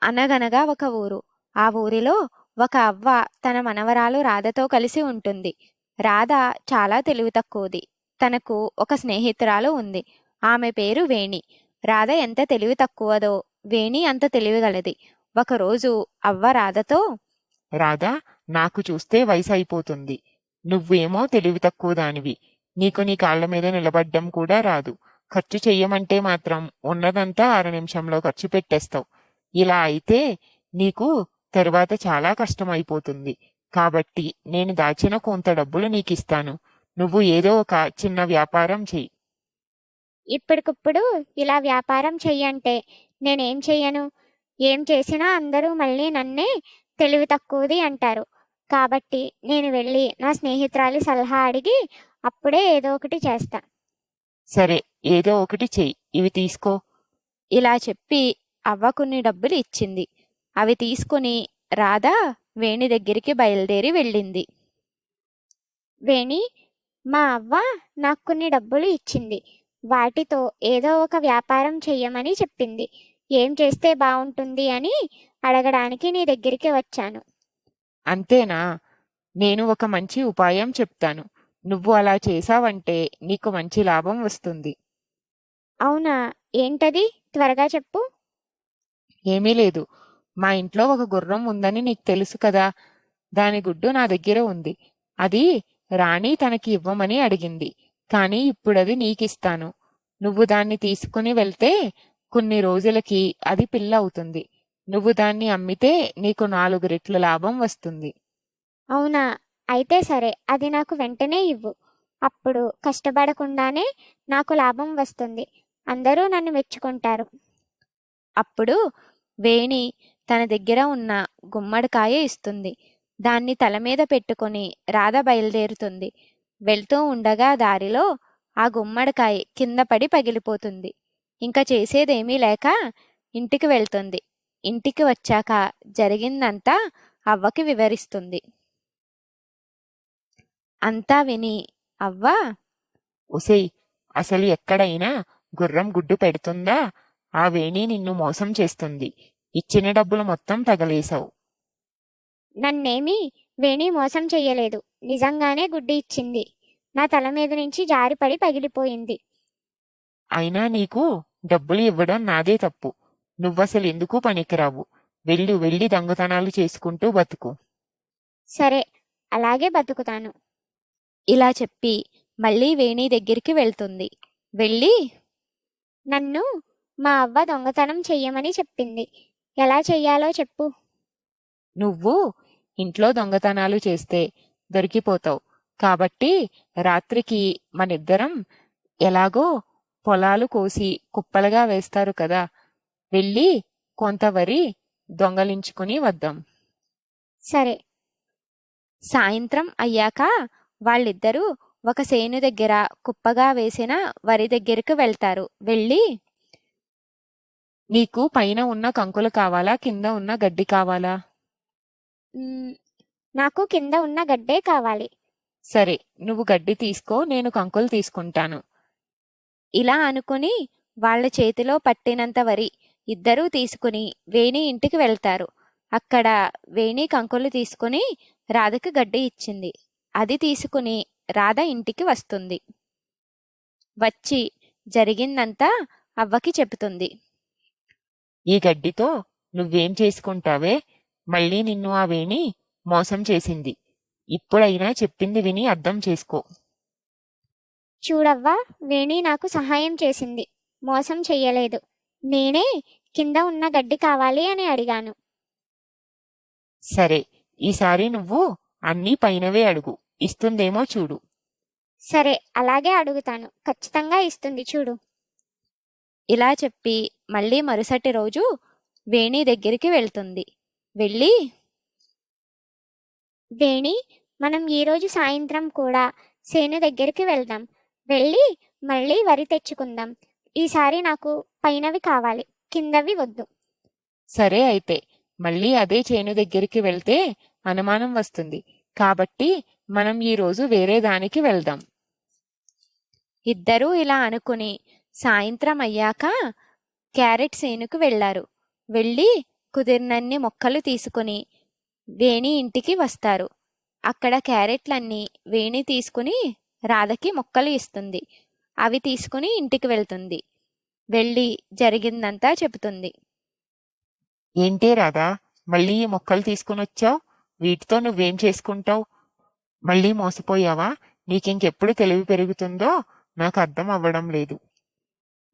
అనగనగా ఒక ఊరు. ఆ ఊరిలో ఒక అవ్వ తన మనవరాలు రాధతో కలిసి ఉంటుంది. రాధ చాలా తెలివి తక్కువది. తనకు ఒక స్నేహితురాలు ఉంది. ఆమె పేరు వేణి. రాధ ఎంత తెలివి తక్కువదో వేణి అంత తెలివిగలది. ఒకరోజు అవ్వ రాధతో, రాధా, నాకు చూస్తే వయసు అయిపోతుంది. నువ్వేమో తెలివి తక్కువ దానివి. నీకు నీ కాళ్ల మీద నిలబడ్డం కూడా రాదు. ఖర్చు చెయ్యమంటే మాత్రం ఉన్నదంతా 6 నిమిషంలో ఖర్చు పెట్టేస్తావు. ఇలా అయితే నీకు తరువాత చాలా కష్టమైపోతుంది. కాబట్టి నేను దాచిన కొంత డబ్బులు నీకిస్తాను. నువ్వు ఏదో ఒక చిన్న వ్యాపారం చెయ్యి. ఇప్పటికిప్పుడు ఇలా వ్యాపారం చెయ్యంటే నేనేం చెయ్యను? ఏం చేసినా అందరూ మళ్ళీ నన్నే తెలివి తక్కువది అంటారు. కాబట్టి నేను వెళ్ళి నా స్నేహితురాలి సలహా అడిగి అప్పుడే ఏదో ఒకటి చేస్తా. సరే, ఏదో ఒకటి చెయ్యి. ఇవి తీసుకో. ఇలా చెప్పి అవ్వ కొన్ని డబ్బులు ఇచ్చింది. అవి తీసుకుని రాధ వేణి దగ్గరికి బయలుదేరి వెళ్ళింది. వేణి, మా అవ్వ నాకు కొన్ని డబ్బులు ఇచ్చింది. వాటితో ఏదో ఒక వ్యాపారం చెయ్యమని చెప్పింది. ఏం చేస్తే బాగుంటుంది అని అడగడానికి నీ దగ్గరికి వచ్చాను. అంతేనా? నేను ఒక మంచి ఉపాయం చెప్తాను. నువ్వు అలా చేశావంటే నీకు మంచి లాభం వస్తుంది. అవునా? ఏంటది? త్వరగా చెప్పు. ఏమీ లేదు. మా ఇంట్లో ఒక గుర్రం ఉందని నీకు తెలుసు కదా. దాని గుడ్డు నా దగ్గర ఉంది. అది రాణి తనకి ఇవ్వమని అడిగింది. కానీ ఇప్పుడది నీకిస్తాను. నువ్వు దాన్ని తీసుకుని వెళ్తే కొన్ని రోజులకి అది పిల్ల అవుతుంది. నువ్వు దాన్ని అమ్మితే నీకు 4 రెట్ల లాభం వస్తుంది. అవునా? అయితే సరే, అది నాకు వెంటనే ఇవ్వు. అప్పుడు కష్టపడకుండానే నాకు లాభం వస్తుంది. అందరూ నన్ను మెచ్చుకుంటారు. అప్పుడు వేణి తన దగ్గర ఉన్న గుమ్మడికాయ ఇస్తుంది. దాన్ని తల మీద పెట్టుకుని రాధ బయలుదేరుతుంది. వెళ్తూ ఉండగా దారిలో ఆ గుమ్మడికాయ కింద పడి పగిలిపోతుంది. ఇంకా చేసేదేమీ లేక ఇంటికి వెళ్తుంది. ఇంటికి వచ్చాక జరిగిందంతా అవ్వకి వివరిస్తుంది. అంతా విని అవ్వ, ఒసేయ్, అసలు ఎక్కడైనా గుర్రం గుడ్డు పెడుతుందా? ఆ వేణి నిన్ను మోసం చేస్తుంది. ఇచ్చిన డబ్బులు మొత్తం తగలేశావు. నన్నేమీ వేణి మోసం చెయ్యలేదు. నిజంగానే గుడ్డి ఇచ్చింది. నా తల మీద నుంచి జారిపడి పగిలిపోయింది. అయినా నీకు డబ్బులు ఇవ్వడం నాదే తప్పు. నువ్వసలు ఎందుకు పనికిరావు. వెళ్ళు, వెళ్ళి దొంగతనాలు చేసుకుంటూ బతుకు. సరే, అలాగే బతుకుతాను. ఇలా చెప్పి మళ్ళీ వేణి దగ్గరికి వెళ్తుంది. వెళ్ళి, నన్ను మా అవ్వ దొంగతనం చెయ్యమని చెప్పింది. ఎలా చెయ్యాలో చెప్పు. నువ్వు ఇంట్లో దొంగతనాలు చేస్తే దొరికిపోతావు. కాబట్టి రాత్రికి మనిద్దరం ఎలాగో పొలాలు కోసి కుప్పలుగా వేస్తారు కదా, వెళ్ళి కొంత వరి దొంగలించుకుని వద్దాం. సరే. సాయంత్రం అయ్యాక వాళ్ళిద్దరూ ఒక సేను దగ్గర కుప్పగా వేసిన వరి దగ్గరకు వెళ్తారు. వెళ్ళి, నీకు పైన ఉన్న కంకులు కావాలా, కింద ఉన్న గడ్డి కావాలా? మ్, నాకు కింద ఉన్న గడ్డే కావాలి. సరే, నువ్వు గడ్డి తీసుకో, నేను కంకులు తీసుకుంటాను. ఇలా అనుకుని వాళ్ళ చేతిలో పట్టినంత వరి ఇద్దరూ తీసుకుని వేణి ఇంటికి వెళ్తారు. అక్కడ వేణి కంకులు తీసుకుని రాధకి గడ్డి ఇచ్చింది. అది తీసుకుని రాధ ఇంటికి వస్తుంది. వచ్చి జరిగిందంతా అవ్వకి చెబుతుంది. ఈ గడ్డితో నువ్వేం చేసుకుంటావే? మళ్ళీ నిన్ను ఆ వేణి మోసం చేసింది. ఇప్పుడైనా చెప్పింది విని అర్థం చేసుకో. చూడవ్వా, వేణి నాకు సహాయం చేసింది, మోసం చెయ్యలేదు. నేనే కింద ఉన్న గడ్డి కావాలి అని అడిగాను. సరే, ఈసారి నువ్వు అన్నీ పైనవే అడుగు. ఇస్తుందేమో చూడు. సరే, అలాగే అడుగుతాను. ఖచ్చితంగా ఇస్తుంది, చూడు. ఇలా చెప్పి మళ్ళీ మరుసటి రోజు వేణి దగ్గరికి వెళ్తుంది. వెళ్ళి, వేణి, మనం ఈరోజు సాయంత్రం కూడా సేను దగ్గరికి వెళ్దాం. వెళ్ళి మళ్ళీ వరి తెచ్చుకుందాం. ఈసారి నాకు పైనవి కావాలి, కిందవి వద్దు. సరే అయితే, మళ్ళీ అదే చేను దగ్గరికి వెళ్తే అనుమానం వస్తుంది. కాబట్టి మనం ఈ రోజు వేరే దానికి వెళ్దాం. ఇద్దరూ ఇలా అనుకుని సాయంత్రం అయ్యాక క్యారెట్ సేనుకు వెళ్లారు. వెళ్ళి కుదిరినన్ని మొక్కలు తీసుకుని వేణి ఇంటికి వస్తారు. అక్కడ క్యారెట్లన్నీ వేణి తీసుకుని రాధకి మొక్కలు ఇస్తుంది. అవి తీసుకుని ఇంటికి వెళ్తుంది. వెళ్ళి జరిగిందంతా చెబుతుంది. ఏంటే రాదా, మళ్ళీ ఈ మొక్కలు తీసుకునొచ్చావు? వీటితో నువ్వేం చేసుకుంటావు? మళ్ళీ మోసపోయావా? నీకింకెప్పుడు తెలివి పెరుగుతుందో నాకు అర్థం అవ్వడం లేదు.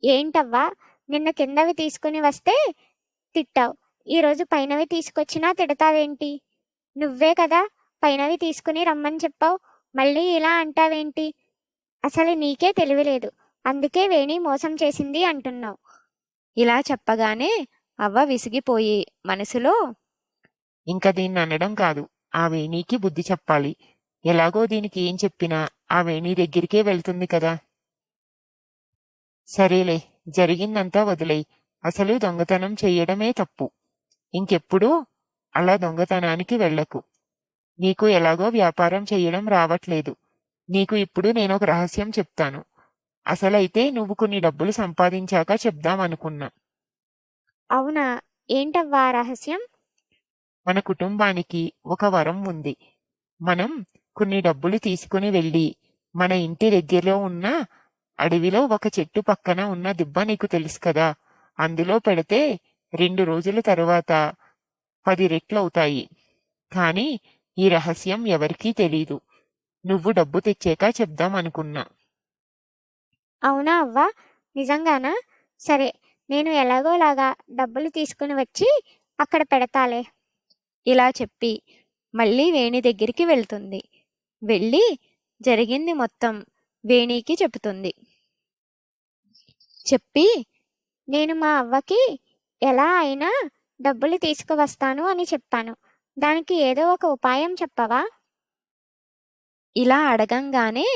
ఏంటవ్వా, నిన్న కిందవి తీసుకుని వస్తే తిట్టావు, ఈరోజు పైనవి తీసుకొచ్చినా తిడతావేంటి? నువ్వే కదా పైనవి తీసుకుని రమ్మని చెప్పావు, మళ్ళీ ఇలా అంటావేంటి? అసలు నీకే తెలివి లేదు, అందుకే వేణి మోసం చేసింది అంటున్నావు. ఇలా చెప్పగానే అవ్వ విసిగిపోయి మనసులో, ఇంకా దీన్ని అనడం కాదు, ఆ వేణీకి బుద్ధి చెప్పాలి. ఎలాగో దీనికి ఏం చెప్పినా ఆ వేణి దగ్గరికే వెళ్తుంది కదా. సరేలే, జరిగిందంతా వదిలేయ్. అసలు దొంగతనం చెయ్యడమే తప్పు. ఇంకెప్పుడు అలా దొంగతనానికి వెళ్ళకు. నీకు ఎలాగో వ్యాపారం చెయ్యడం రావట్లేదు. నీకు ఇప్పుడు నేనొక రహస్యం చెప్తాను. అసలైతే నువ్వు కొన్ని డబ్బులు సంపాదించాక చెప్దామనుకున్నా. అవునా, ఏంటవ్వా ఆ రహస్యం? మన కుటుంబానికి ఒక వరం ఉంది. మనం కొన్ని డబ్బులు తీసుకుని వెళ్ళి మన ఇంటి దగ్గరలో ఉన్న అడవిలో ఒక చెట్టు పక్కన ఉన్న దిబ్బ నీకు తెలుసు కదా, అందులో పెడితే 2 రోజుల తరువాత 10 రెట్లవుతాయి. కానీ ఈ రహస్యం ఎవరికీ తెలీదు. నువ్వు డబ్బు తెచ్చాక చెప్దాం అనుకున్నా. అవునా అవ్వా, నిజంగానా? సరే, నేను ఎలాగోలాగా డబ్బులు తీసుకుని వచ్చి అక్కడ పెడతాలే. ఇలా చెప్పి మళ్ళీ వేణి దగ్గరికి వెళ్తుంది. వెళ్ళి జరిగింది మొత్తం వేణికి చెబుతుంది. చెప్పి, నేను మా అవ్వకి ఎలా అయినా డబ్బులు తీసుకువస్తాను అని చెప్పాను, దానికి ఏదో ఒక ఉపాయం చెప్పవా? ఇలా అడగంగానే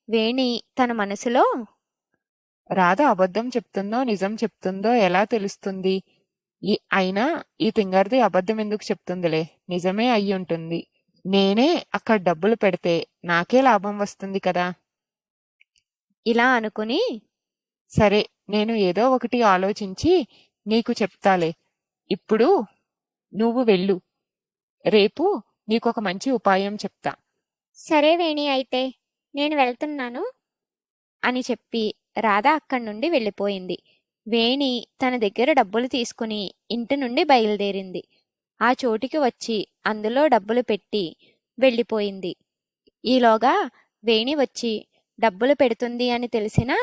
వేణి తన మనసులో, రాధ అబద్ధం చెప్తుందో నిజం చెప్తుందో ఎలా తెలుస్తుంది? అయినా ఈ తింగర్ది అబద్ధం ఎందుకు చెప్తుందిలే, నిజమే అయి ఉంటుంది. నేనే అక్కడ డబ్బులు పెడితే నాకే లాభం వస్తుంది కదా. ఇలా అనుకుని, సరే, నేను ఏదో ఒకటి ఆలోచించి నీకు చెప్తాలే. ఇప్పుడు నువ్వు వెళ్ళు. రేపు నీకొక మంచి ఉపాయం చెప్తా. సరే వేణి, అయితే నేను వెళ్తున్నాను అని చెప్పి రాధ అక్కడి నుండి వెళ్ళిపోయింది. వేణి తన దగ్గర డబ్బులు తీసుకుని ఇంటి నుండి బయలుదేరింది. ఆ చోటికి వచ్చి అందులో డబ్బులు పెట్టి వెళ్ళిపోయింది. ఈలోగా వేణి వచ్చి డబ్బులు పెడుతుంది అని తెలిసినా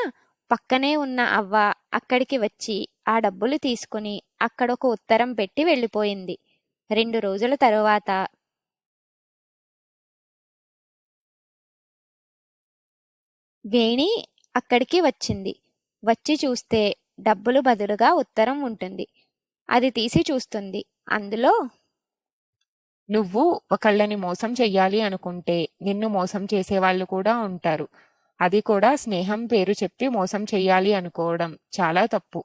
పక్కనే ఉన్న అవ్వ అక్కడికి వచ్చి ఆ డబ్బులు తీసుకుని అక్కడొక ఉత్తరం పెట్టి వెళ్ళిపోయింది. 2 రోజుల తరువాత వేణి అక్కడికి వచ్చింది. వచ్చి చూస్తే డబ్బులు బదులుగా ఉత్తరం ఉంటుంది. అది తీసి చూస్తుంది. అందులో, నువ్వు ఒకళ్ళని మోసం చెయ్యాలి అనుకుంటే నిన్ను మోసం చేసేవాళ్ళు కూడా ఉంటారు. అది కూడా స్నేహం పేరు చెప్పి మోసం చెయ్యాలి అనుకోవడం చాలా తప్పు.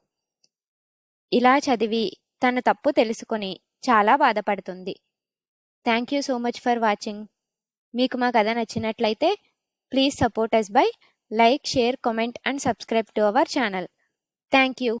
ఇలా చదివి తన తప్పు తెలుసుకొని చాలా బాధపడుతుంది. Thank you so much for watching. మీకు మా కథ నచ్చినట్లయితే please support us by like, share, comment and subscribe to our channel. Thank you.